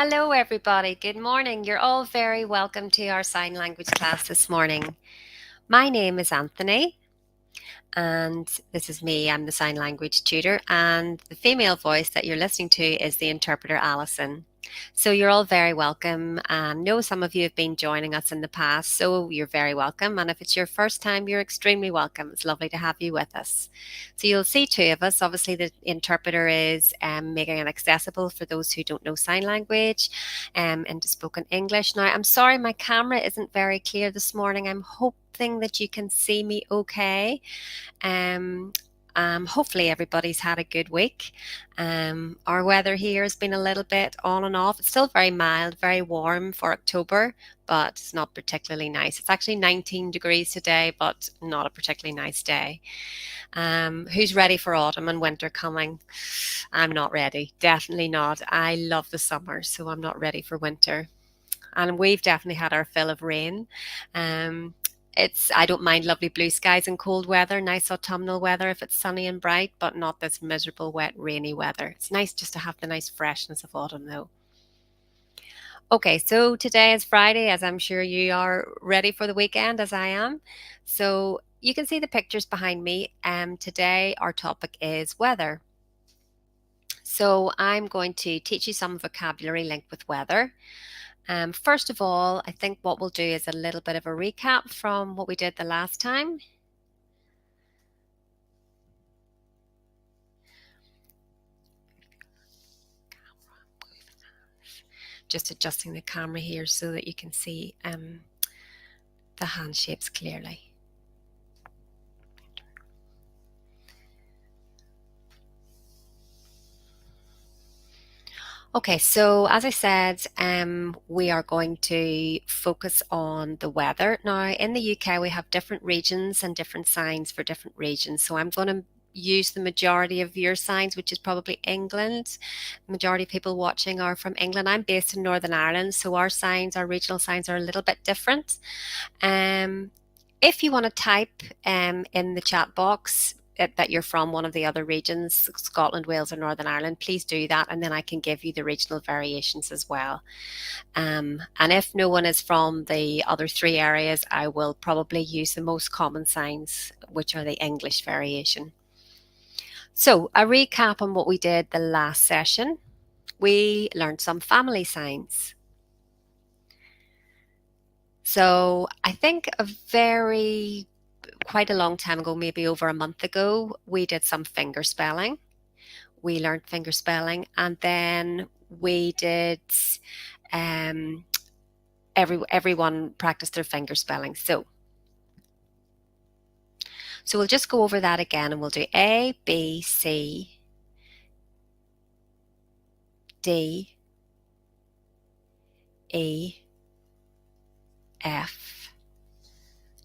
Hello, everybody. Good morning. You're all very welcome to our sign language class this morning. My name is Anthony, and this is me. I'm the sign language tutor, and the female voice that you're listening to is the interpreter, Alison. So you're all very welcome. I know some of you have been joining us in the past, so you're very welcome. And if it's your first time, you're extremely welcome. It's lovely to have you with us. So you'll see two of us. Obviously, the interpreter is making it accessible for those who don't know sign language into spoken English. Now, I'm sorry my camera isn't very clear this morning. I'm hoping that you can see me okay. Um, Hopefully everybody's had a good week. Our weather here has been a little bit on and off. It's still very mild, very warm for October, but it's not particularly nice. It's actually 19 degrees today, but not a particularly nice day. Who's ready for autumn and winter coming? I'm not ready. Definitely not. I love the summer, so I'm not ready for winter. And we've definitely had our fill of rain. Um, I don't mind lovely blue skies and cold weather, nice autumnal weather if it's sunny and bright, but not this miserable, wet, rainy weather. It's nice just to have the nice freshness of autumn, though. Okay, so today is Friday, as I'm sure you are ready for the weekend, as I am. So you can see the pictures behind me. Today, our topic is weather. So I'm going to teach you some vocabulary linked with weather. First of all, I think what we'll do is a little bit of a recap from what we did the last time. Just adjusting the camera here so that you can see the hand shapes clearly. Okay, so as I said, we are going to focus on the weather. Now, in the UK, we have different regions and different signs for different regions. So I'm going to use the majority of your signs, which is probably England. The majority of people watching are from England. I'm based in Northern Ireland, so our signs, our regional signs are a little bit different. Um, if you want to type in the chat box that you're from one of the other regions, Scotland, Wales, or Northern Ireland, please do that, and then I can give you the regional variations as well. And if no one is from the other three areas, I will probably use the most common signs, which are the English variation. So, a recap on what we did the last session. We learned some family signs. So, I think quite a long time ago, maybe over a month ago, we did some finger spelling. We learned finger spelling, and then we did um, everyone practiced their finger spelling. So we'll just go over that again, and we'll do A, B, C, D, E, F,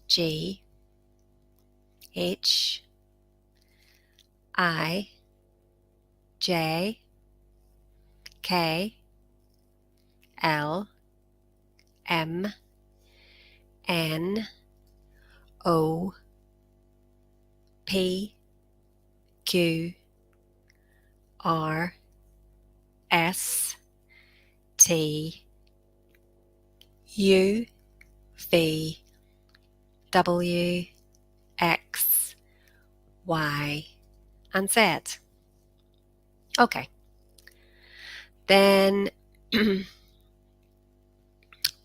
G, H, I, J, K, L, M, N, O, P, Q, R, S, T, U, V, W, X, Y, and Z. Okay. Then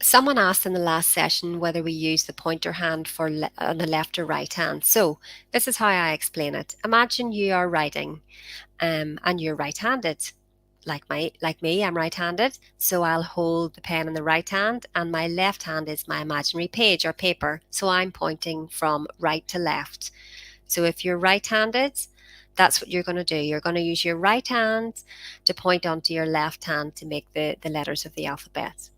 someone asked in the last session whether we use the pointer hand for on the left or right hand. So this is how I explain it. Imagine you are writing and you're right-handed. Like me, I'm right-handed, so I'll hold the pen in the right hand, and my left hand is my imaginary page or paper, so I'm pointing from right to left. So if you're right-handed, that's what you're going to do. You're going to use your right hand to point onto your left hand to make the letters of the alphabet.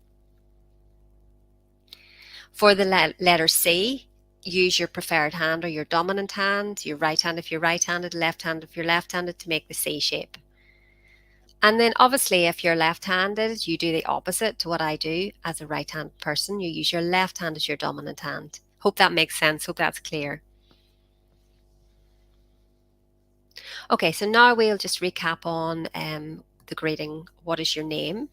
For the letter C, use your preferred hand or your dominant hand, your right hand if you're right-handed, left hand if you're left-handed, to make the C shape. And then obviously if you're left-handed, you do the opposite to what I do as a right-hand person. You use your left hand as your dominant hand. Hope that makes sense. Hope that's clear. Okay, so now we'll just recap on the greeting. What is your name?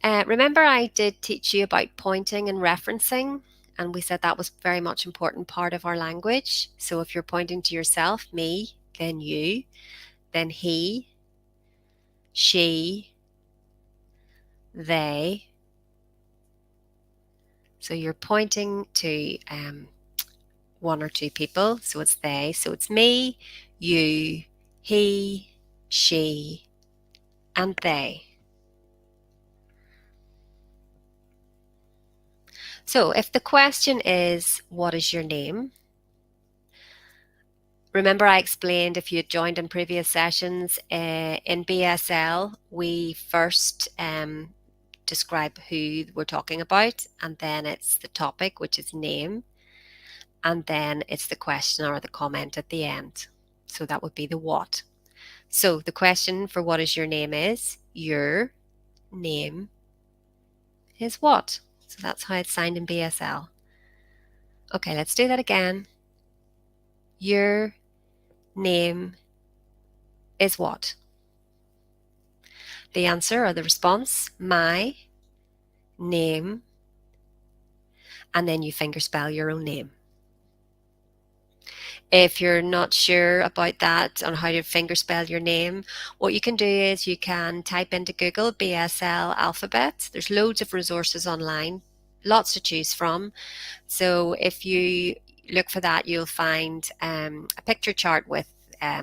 Remember I did teach you about pointing and referencing, and we said that was very much important part of our language. So if you're pointing to yourself, me, then you, then he, she, they. So you're pointing to one or two people, so it's they. So it's me, you, he, she, and they. So if the question is, what is your name? Remember I explained, if you had joined in previous sessions, in BSL, we first describe who we're talking about, and then it's the topic, which is name, and then it's the question or the comment at the end. So that would be the what. So the question for what is your name is, your name is what? So that's how it's signed in BSL. Okay, let's do that again. Your name is what? The answer or the response, my name, and then you fingerspell your own name. If you're not sure about that, on how to fingerspell your name, what you can do is you can type into Google BSL alphabet. There's loads of resources online, lots to choose from. So if you look for that, you'll find a picture chart with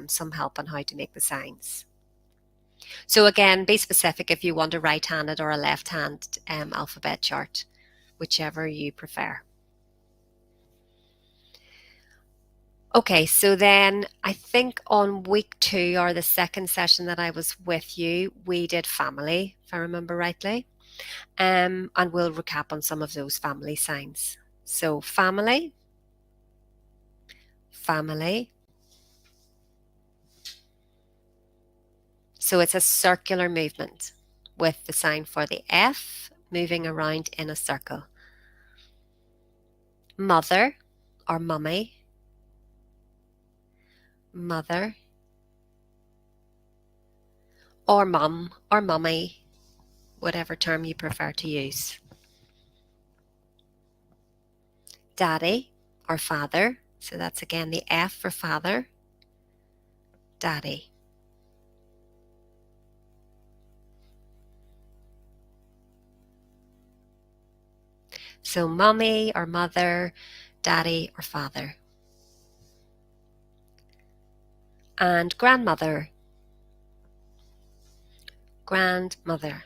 some help on how to make the signs. So again, be specific if you want a right-handed or a left-hand alphabet chart, whichever you prefer. Okay, so then I think on week 2, or the second session that I was with you, we did family, if I remember rightly. And we'll recap on some of those family signs. So family, family. So it's a circular movement with the sign for the F moving around in a circle. Mother or mummy, mother, or mum or mummy, whatever term you prefer to use. Daddy or father, so that's again the F for father, daddy. So mummy or mother, daddy or father. And grandmother, grandmother.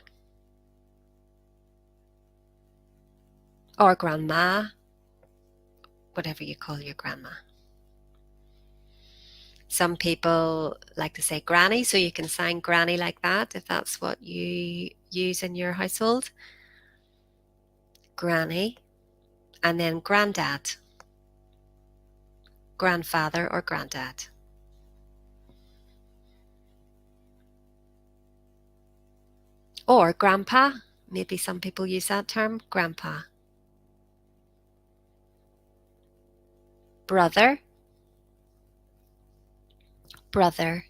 Or grandma, whatever you call your grandma. Some people like to say granny, so you can sign granny like that if that's what you use in your household. Granny. And then granddad, grandfather or granddad. Or grandpa, maybe some people use that term, grandpa. Brother, brother.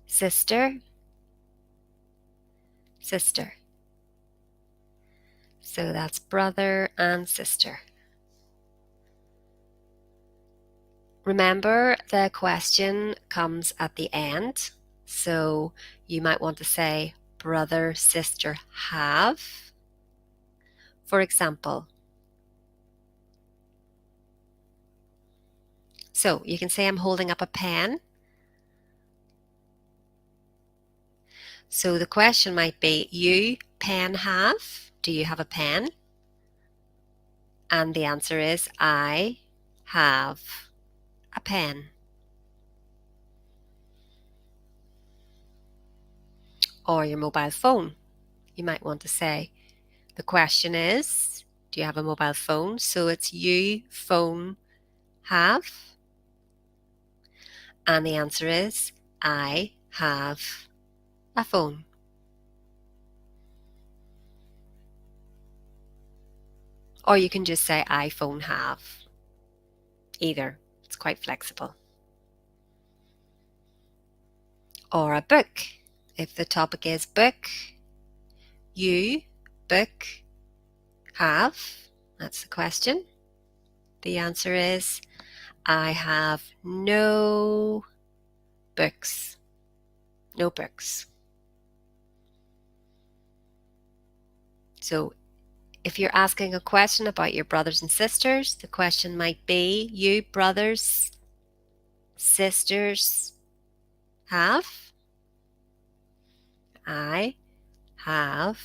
Sister, sister. So that's brother and sister. Remember, the question comes at the end. So you might want to say brother, sister, have. For example, so you can say I'm holding up a pen. So the question might be, you pen have? Do you have a pen? And the answer is, I have a pen. Or your mobile phone. You might want to say, the question is, do you have a mobile phone? So it's you phone have. And the answer is, I have a phone. Or you can just say iPhone have. Either. It's quite flexible. Or a book. If the topic is book, You, book, have? That's the question. The answer is, I have no books. No books. So if you're asking a question about your brothers and sisters, the question might be, you brothers, sisters have? I have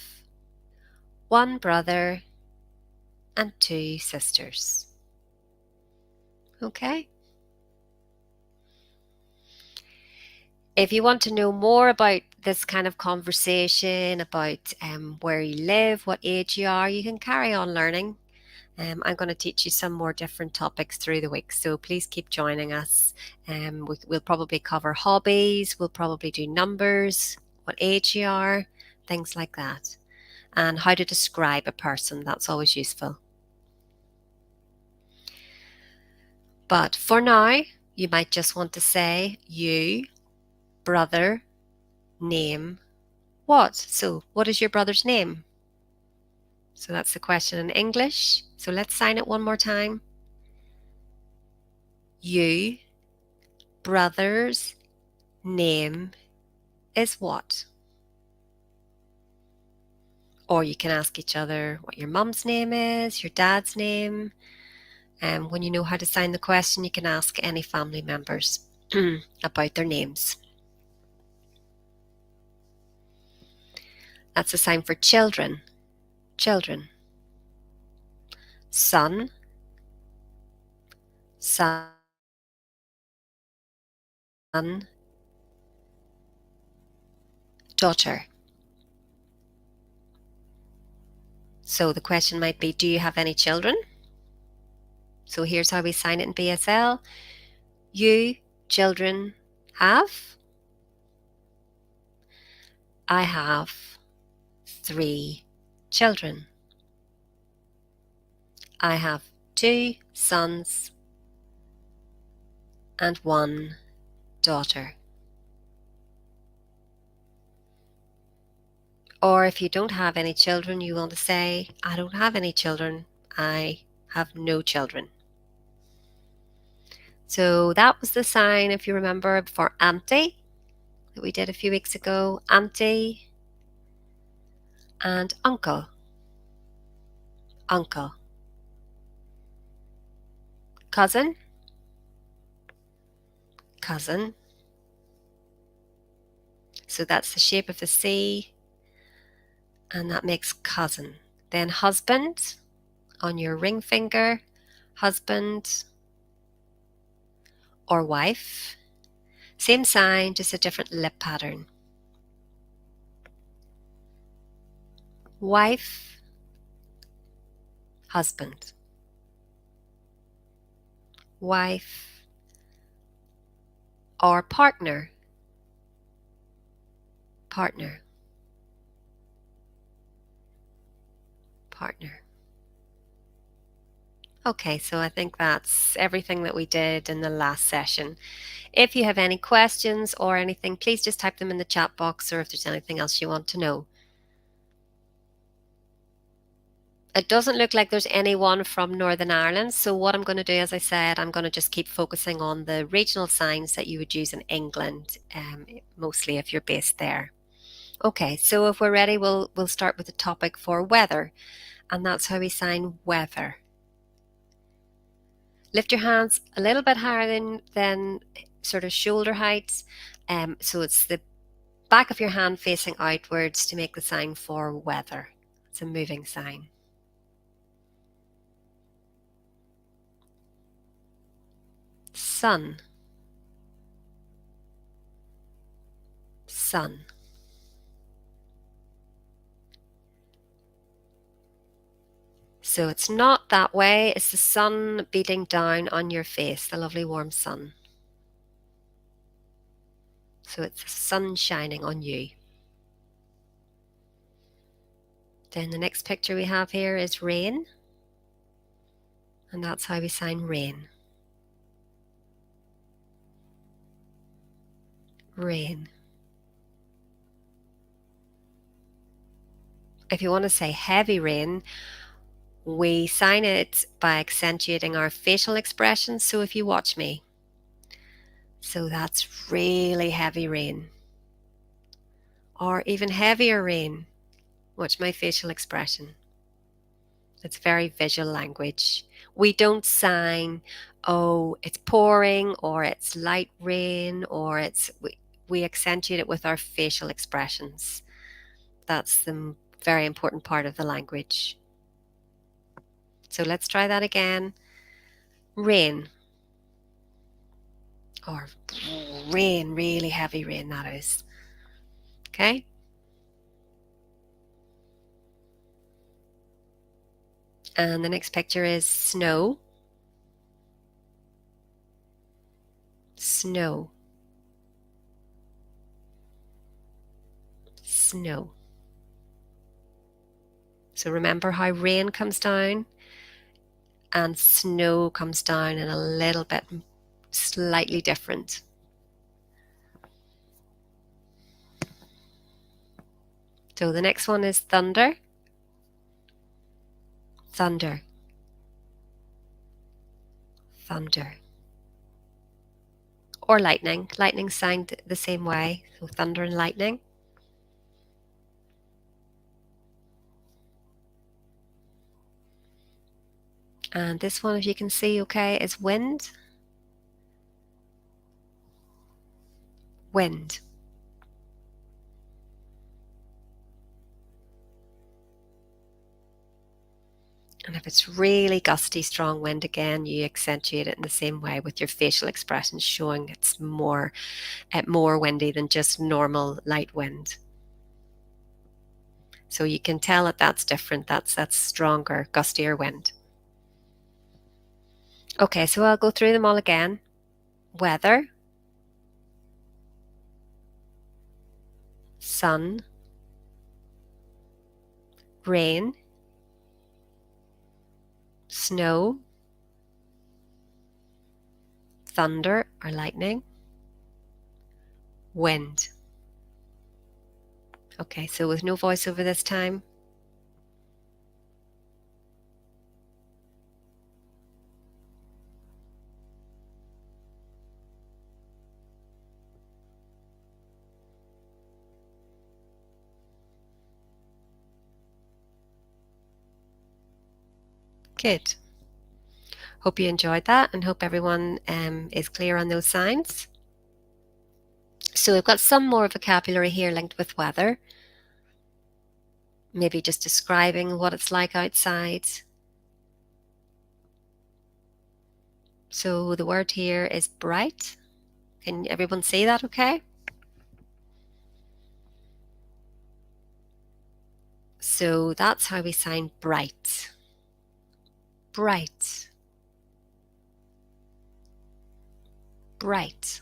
one brother and two sisters. Okay? If you want to know more about this kind of conversation, about where you live, what age you are, you can carry on learning. I'm going to teach you some more different topics through the week, so please keep joining us. We'll probably cover hobbies, we'll probably do numbers, what age you are, things like that, and how to describe a person. That's always useful. But for now, you might just want to say, you, brother, name, what? So, what is your brother's name? So that's the question in English. So let's sign it one more time. You, brother's name is what? Or you can ask each other what your mum's name is, your dad's name. And when you know how to sign the question, you can ask any family members about their names. That's a sign for children. Children. Son, son, daughter. So the question might be, do you have any children? So here's how we sign it in BSL. You, children, have? I have 3 children. I have 2 sons and 1 daughter. Or if you don't have any children, you want to say, I don't have any children. I have no children. So that was the sign, if you remember, for auntie that we did a few weeks ago. Auntie and uncle. Uncle. Cousin. Cousin. So that's the shape of the C, and that makes cousin. Then husband on your ring finger, husband or wife. Same sign, just a different lip pattern. Wife, husband. Wife or partner. Partner. Partner. Okay, so I think that's everything that we did in the last session. If you have any questions or anything, please just type them in the chat box, or if there's anything else you want to know. It doesn't look like there's anyone from Northern Ireland, so what I'm going to do, as I said, I'm going to just keep focusing on the regional signs that you would use in England, mostly if you're based there. Okay, so if we're ready, we'll start with the topic for weather, and that's how we sign weather. Lift your hands a little bit higher than sort of shoulder height, so it's the back of your hand facing outwards to make the sign for weather. It's a moving sign. Sun. Sun. So it's not that way, it's the sun beating down on your face, the lovely warm sun. So it's the sun shining on you. Then the next picture we have here is rain, and that's how we sign rain. Rain. if you want to say heavy rain, we sign it by accentuating our facial expressions. So if you watch me, so that's really heavy rain. Or even heavier rain. Watch my facial expression. It's very visual language. We don't sign, oh, it's pouring, or it's light rain, or we accentuate it with our facial expressions. That's the very important part of the language. So let's try that again. Rain. Or rain, really heavy rain, that is. Okay? And the next picture is snow. Snow. Snow. So remember how rain comes down and snow comes down in a little bit slightly different. So the next one is thunder. Thunder. Thunder. Or lightning. Lightning signed the same way. So thunder and lightning. And this one, if you can see okay, is wind. Wind. And if it's really gusty, strong wind again, you accentuate it in the same way with your facial expressions showing it's more windy than just normal light wind. So you can tell that that's different. That's stronger, gustier wind. Okay, so I'll go through them all again. Weather, sun, rain, snow, thunder or lightning, wind. Okay, so with no voiceover this time. Good. Hope you enjoyed that and hope everyone is clear on those signs. So we've got some more vocabulary here linked with weather. Maybe just describing what it's like outside. So the word here is bright. Can everyone see that okay? So that's how we sign bright. Bright. Bright.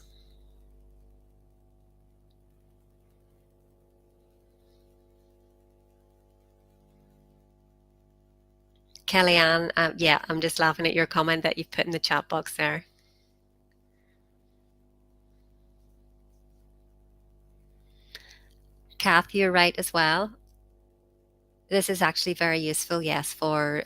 Kellyanne, yeah, I'm just laughing at your comment that you've put in the chat box there. Kath, you're right as well. This is actually very useful, yes, for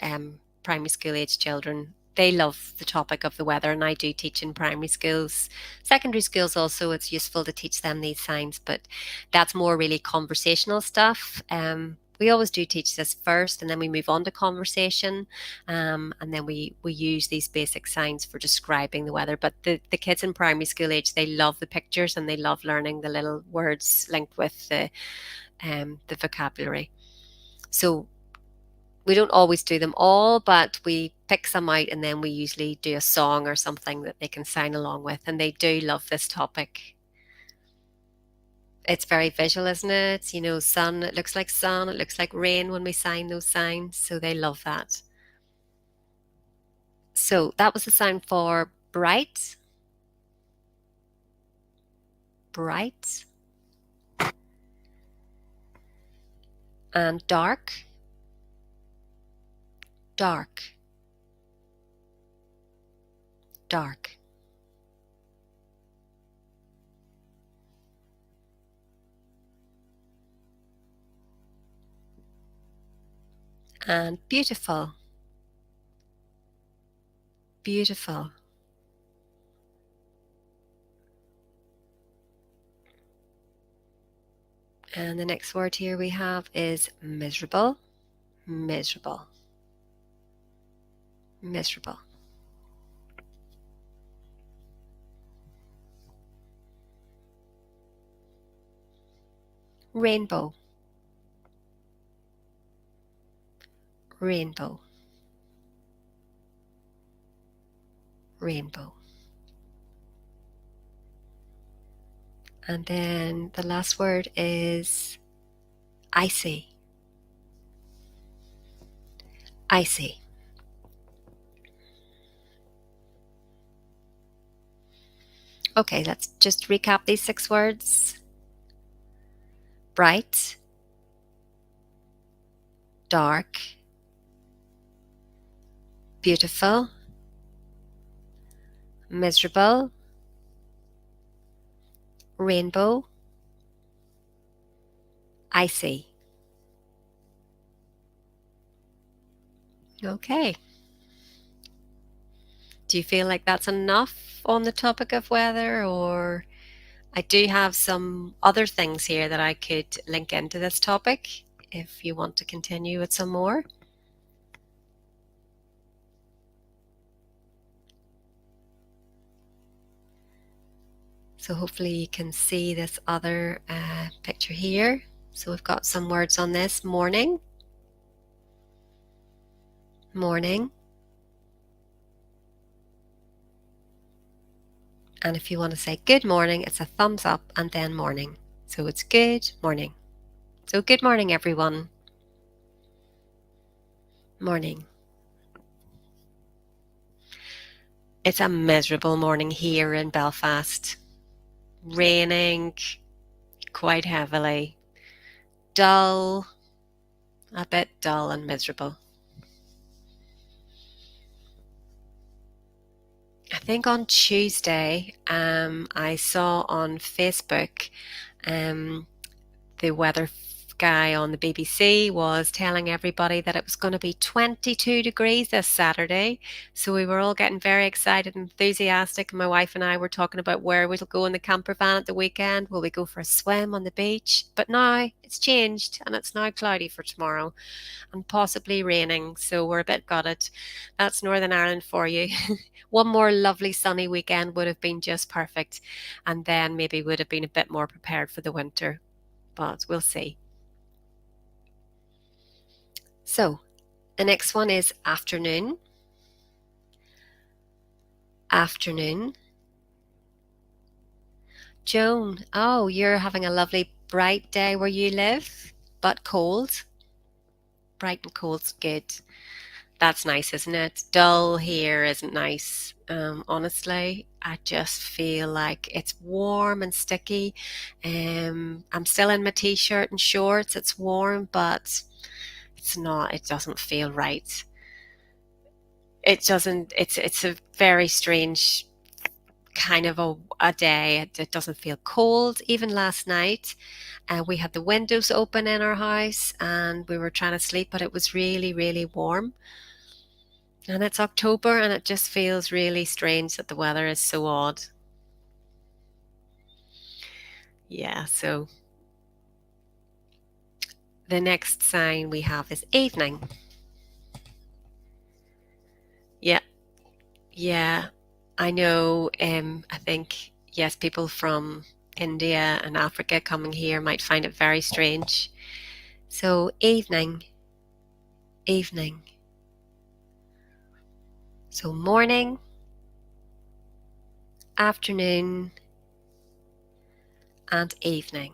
primary school age children. They love the topic of the weather, and I do teach in primary schools. Secondary schools also, it's useful to teach them these signs, but that's more really conversational stuff. We always do teach this first, and then we move on to conversation, and then we use these basic signs for describing the weather. But the kids in primary school age, they love the pictures and they love learning the little words linked with the vocabulary. So we don't always do them all, but we pick some out and then we usually do a song or something that they can sign along with. And they do love this topic. It's very visual, isn't it? You know, sun, it looks like sun, it looks like rain when we sign those signs. So they love that. So that was the sign for bright. Bright. And dark. Dark. Dark. and beautiful, beautiful. And the next word here we have is miserable, miserable, miserable. Rainbow, rainbow, rainbow. And then the last word is icy, icy. Okay, let's just recap these 6 words. Bright, dark, beautiful, miserable, rainbow, icy. Okay. Do you feel like that's enough on the topic of weather, or I do have some other things here that I could link into this topic if you want to continue with some more? So hopefully you can see this other picture here. So we've got some words on this. Morning, morning. And if you want to say good morning, it's a thumbs up and then morning. So it's good morning. So good morning, everyone. Morning. It's a miserable morning here in Belfast. Raining quite heavily. Dull, a bit dull and miserable. I think on Tuesday, I saw on Facebook the weather guy on the BBC was telling everybody that it was going to be 22 degrees this Saturday. So we were all getting very excited and enthusiastic. My wife and I were talking about where we'll go in the camper van at the weekend. Will we go for a swim on the beach? But now it's changed and it's now cloudy for tomorrow and possibly raining. So we're a bit gutted. That's Northern Ireland for you. One more lovely sunny weekend would have been just perfect. And then maybe would have been a bit more prepared for the winter. But we'll see. So the next one is afternoon. Afternoon. Joan, oh, you're having a lovely bright day where you live, but cold. Bright and cold's good. That's nice, isn't it? Dull here isn't nice. Honestly, I just feel like it's warm and sticky. I'm still in my t-shirt and shorts. It's warm, but it's not. It doesn't feel right. It doesn't. It's a very strange kind of a day. It doesn't feel cold. Even last night, we had the windows open in our house and we were trying to sleep, but it was really, really warm. And it's October and it just feels really strange that the weather is so odd. Yeah, so the next sign we have is evening. Yeah, yeah. I know, I think, yes, people from India and Africa coming here might find it very strange. So evening, evening. So morning, afternoon, and evening.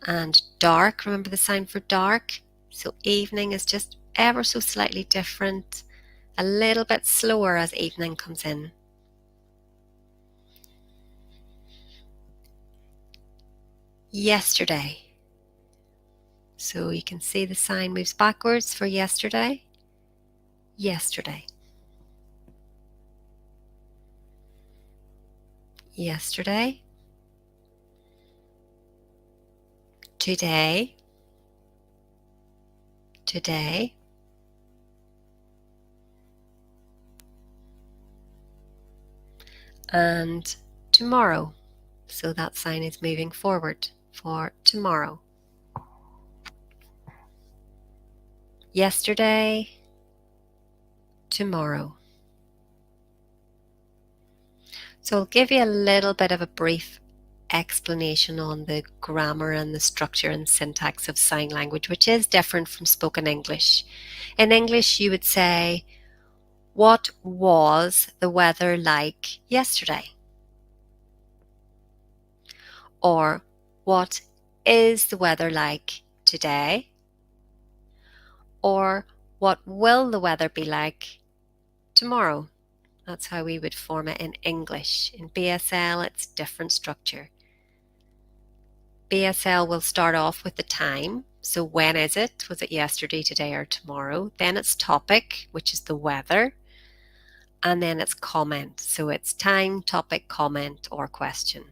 And dark, remember the sign for dark? So evening is just ever so slightly different, a little bit slower as evening comes in. Yesterday. So you can see the sign moves backwards for yesterday. Yesterday. Yesterday. Today. today, and tomorrow. So that sign is moving forward for tomorrow. Yesterday, tomorrow. So I'll give you a little bit of a brief explanation on the grammar and the structure and syntax of sign language, which is different from spoken English. In English, you would say, "What was the weather like yesterday?" Or, "What is the weather like today?" Or, "What will the weather be like tomorrow?" That's how we would form it in English. In BSL, it's different structure. BSL will start off with the time. So when is it? Was it yesterday, today, or tomorrow? Then it's topic, which is the weather. And then it's comment. So it's time, topic, comment, or question.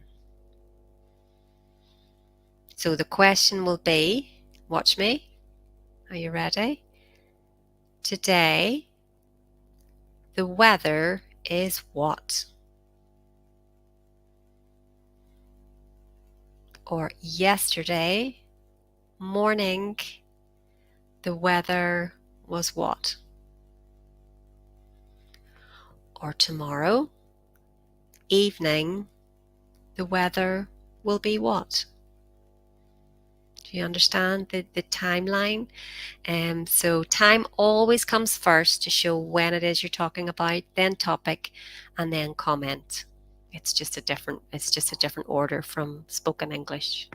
So the question will be, watch me. Are you ready? Today, the weather is what? Or yesterday morning, the weather was what? Or tomorrow evening, the weather will be what? Do you understand the timeline? So time always comes first to show when it is you're talking about, then topic, and then comment. It's just a different order from spoken English.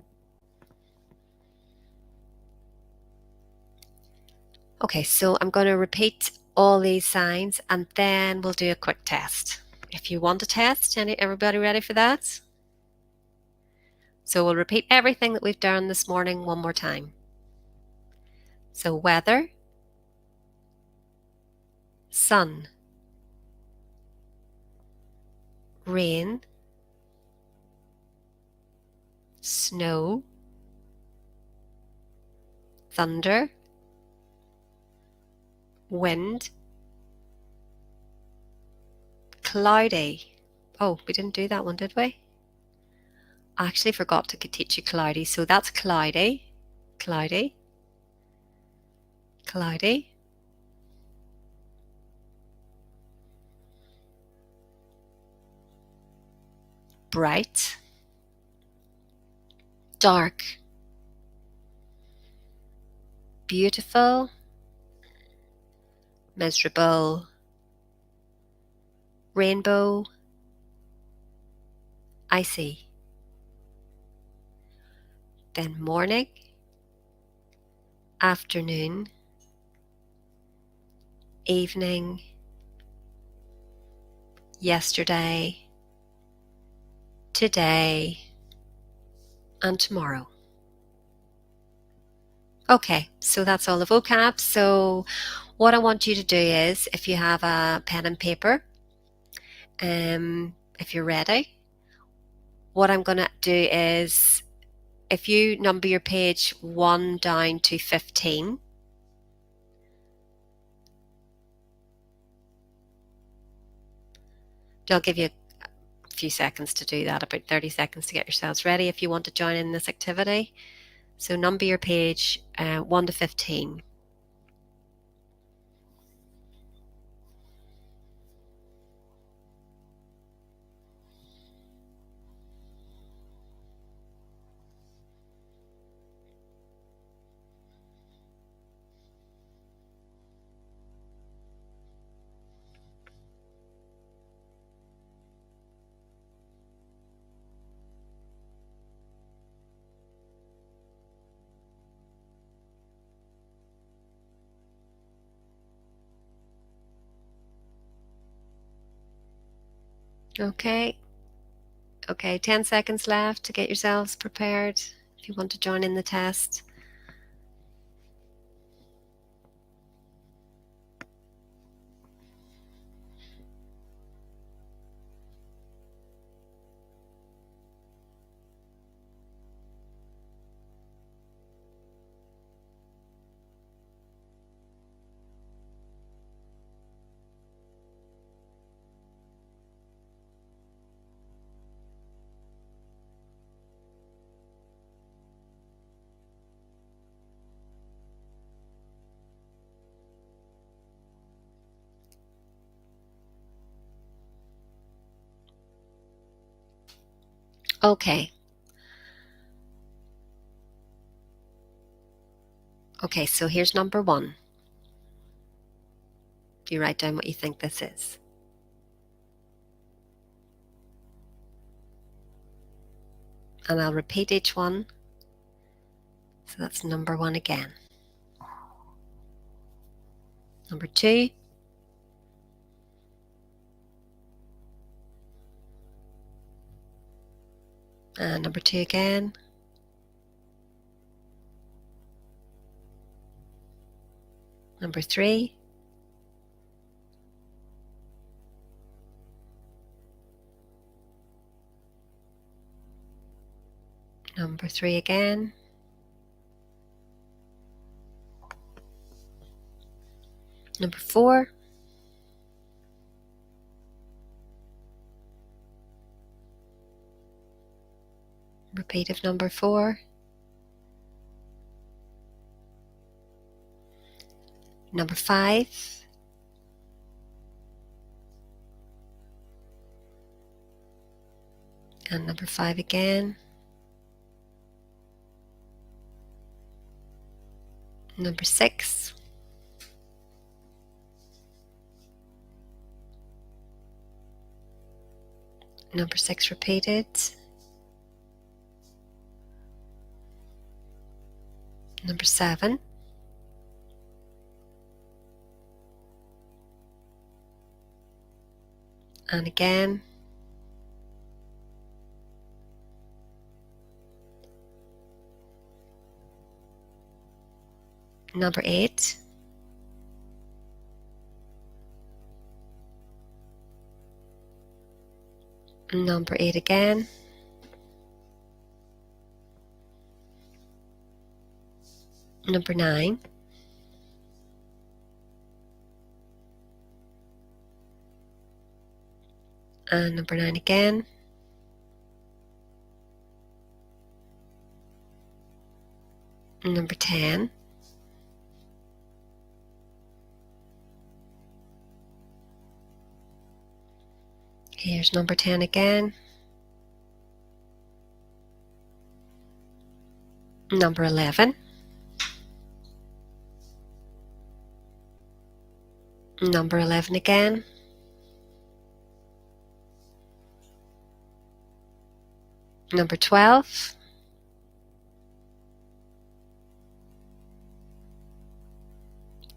Okay, so I'm going to repeat all these signs and then we'll do a quick test. If you want a test, everybody ready for that? So we'll repeat everything that we've done this morning one more time. So weather, sun, rain, snow, thunder, wind, cloudy. Oh, we didn't do that one, did we? I actually forgot to teach you cloudy. So that's cloudy, cloudy, cloudy, bright, dark, beautiful, miserable, rainbow, icy. Then morning, afternoon, evening, yesterday, today, and tomorrow. Okay, so that's all the vocab. So what I want you to do is, if you have a pen and paper, if you're ready, what I'm going to do is, if you number your page 1 down to 15, I'll give you a few seconds to do that, about 30 seconds to get yourselves ready if you want to join in this activity. So number your page 1 to 15. Okay. Okay, 10 seconds left to get yourselves prepared if you want to join in the test. Okay. Okay, so here's number 1. You write down what you think this is. And I'll repeat each one. So that's number 1 again. Number 2. And number 2 again. Number 3. Number 3 again. Number 4. Repeat of number 4. Number 5. And number 5 again. Number 6. Number 6 repeated. Number 7. And again. Number 8. Number 8 again. Number 9. And number 9 again. Number 10. Here's number 10 again. Number 11. Number 11 again. Number 12.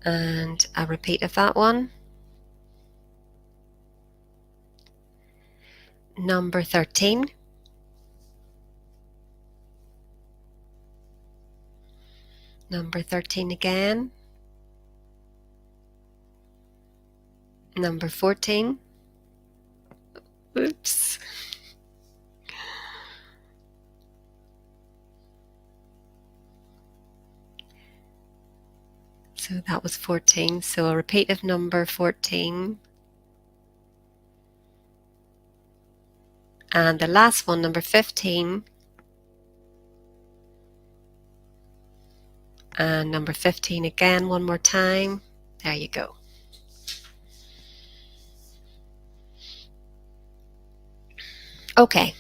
And a repeat of that one. Number 13. Number 13 again. Number 14. Oops. So that was 14. So a repeat of number 14. And the last one, number 15. And number 15 again, one more time. There you go. Okay.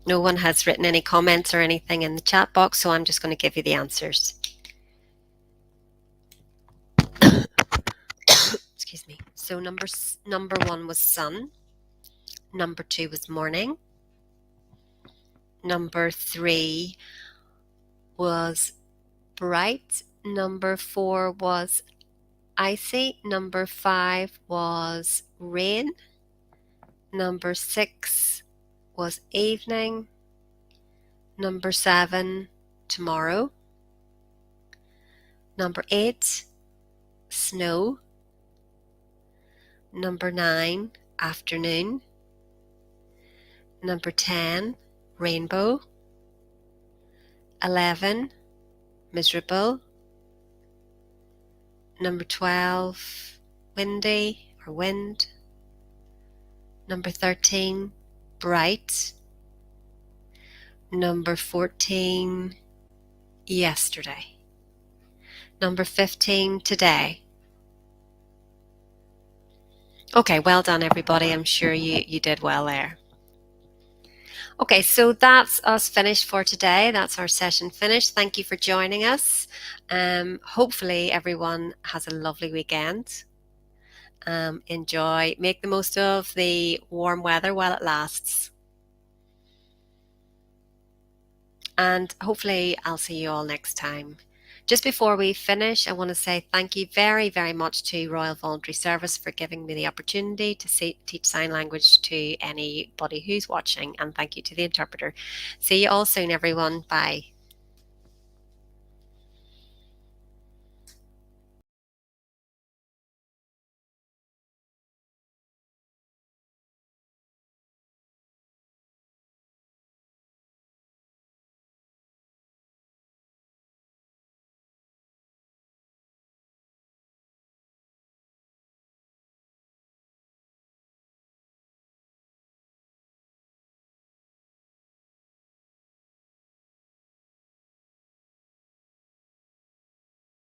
No one has written any comments or anything in the chat box, so I'm just going to give you the answers. Excuse me. So number 1 was sun. Number 2 was morning. Number 3 was bright. Number 4 was icy. Number 5 was rain. Number 6 was evening. Number 7, tomorrow. Number 8, snow. Number 9, afternoon. Number 10, rainbow. 11, miserable. Number 12, windy or wind. Number 13, bright. Number 14, yesterday. Number 15, today. Okay, well done everybody. I'm sure you did well there. Okay, so that's us finished for today. That's our session finished. Thank you for joining us. Hopefully, everyone has a lovely weekend. Enjoy, make the most of the warm weather while it lasts. And hopefully, I'll see you all next time. Just before we finish, I want to say thank you very, very much to Royal Voluntary Service for giving me the opportunity to teach sign language to anybody who's watching, and thank you to the interpreter. See you all soon, everyone. Bye.